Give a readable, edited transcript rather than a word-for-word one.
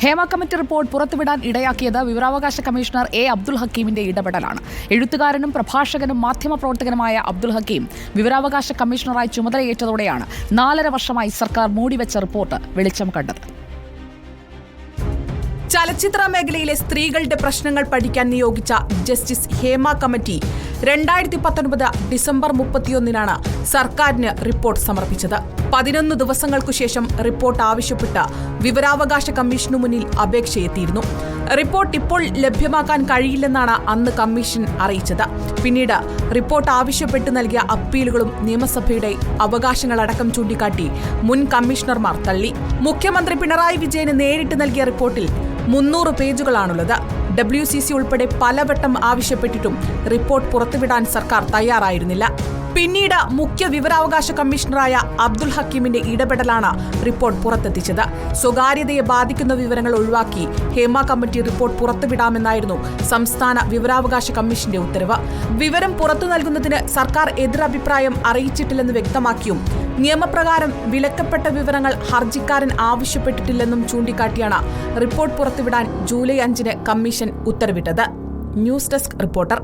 Hema committee report പുറത്തുവിടാൻ ഇടയാക്കിയത് വിവരാവകാശ commissioner A Abdul ഹക്കീമിന്റെ ഇടപെടലാണ്. എഴുത്തുകാരനും പ്രഭാഷകനും മാധ്യമപ്രവർത്തകനുമായ അബ്ദുൽ ഹക്കീം വിവരാവകാശ കമ്മീഷണറായി ചുമതലയേറ്റതോടെയാണ് 4.5 വർഷമായി സർക്കാർ മൂടിവെച്ച റിപ്പോർട്ട് വെളിച്ചം കണ്ടത്. ചലച്ചിത്ര മേഖലയിലെ സ്ത്രീകളുടെ പ്രശ്നങ്ങൾ പഠിക്കാൻ നിയോഗിച്ച ജസ്റ്റിസ് ഹേമ കമ്മിറ്റി 2019 ഡിസംബർ 31 സർക്കാരിന് റിപ്പോർട്ട് സമർപ്പിച്ചത്. 11 ദിവസങ്ങൾക്കു ശേഷം റിപ്പോർട്ട് ആവശ്യപ്പെട്ട് വിവരാവകാശ കമ്മീഷനു മുന്നിൽ അപേക്ഷയെത്തിയിരുന്നു. റിപ്പോർട്ട് ഇപ്പോൾ ലഭ്യമാക്കാൻ കഴിയില്ലെന്നാണ് അന്ന് കമ്മീഷൻ അറിയിച്ചത്. പിന്നീട് റിപ്പോർട്ട് ആവശ്യപ്പെട്ട് നൽകിയ അപ്പീലുകളും നിയമസഭയുടെ അവകാശങ്ങളടക്കം ചൂണ്ടിക്കാട്ടി മുൻ കമ്മീഷണർമാർ തള്ളി. മുഖ്യമന്ത്രി പിണറായി വിജയന് നേരിട്ട് നൽകിയ റിപ്പോർട്ടിൽ 300 പേജുകളാണുള്ളത്. WCC ഉൾപ്പെടെ പലവട്ടം ആവശ്യപ്പെട്ടിട്ടും റിപ്പോർട്ട് പുറത്തുവിടാൻ സർക്കാർ തയ്യാറായിരുന്നില്ല. പിന്നീട് മുഖ്യ വിവരാവകാശ കമ്മീഷണറായ അബ്ദുൽ ഹക്കീമിന്റെ ഇടപെടലാണ് റിപ്പോർട്ട് പുറത്തെത്തിച്ചത്. സ്വകാര്യതയെ ബാധിക്കുന്ന വിവരങ്ങൾ ഒഴിവാക്കി ഹേമ കമ്മിറ്റി റിപ്പോർട്ട് പുറത്തുവിടാമെന്നായിരുന്നു സംസ്ഥാന വിവരാവകാശ കമ്മീഷന്റെ ഉത്തരവ്. വിവരം പുറത്തു നൽകുന്നതിന് സർക്കാർ എതിരഭിപ്രായം അറിയിച്ചിട്ടില്ലെന്ന് വ്യക്തമാക്കിയും നിയമപ്രകാരം വിലക്കപ്പെട്ട വിവരങ്ങൾ ഹർജിക്കാരൻ ആവശ്യപ്പെട്ടിട്ടില്ലെന്നും ചൂണ്ടിക്കാട്ടിയാണ് റിപ്പോർട്ട് പുറത്തുവിടാൻ ജൂലൈ 5 കമ്മീഷൻ ഉത്തരവിട്ടത്. News desk reporter.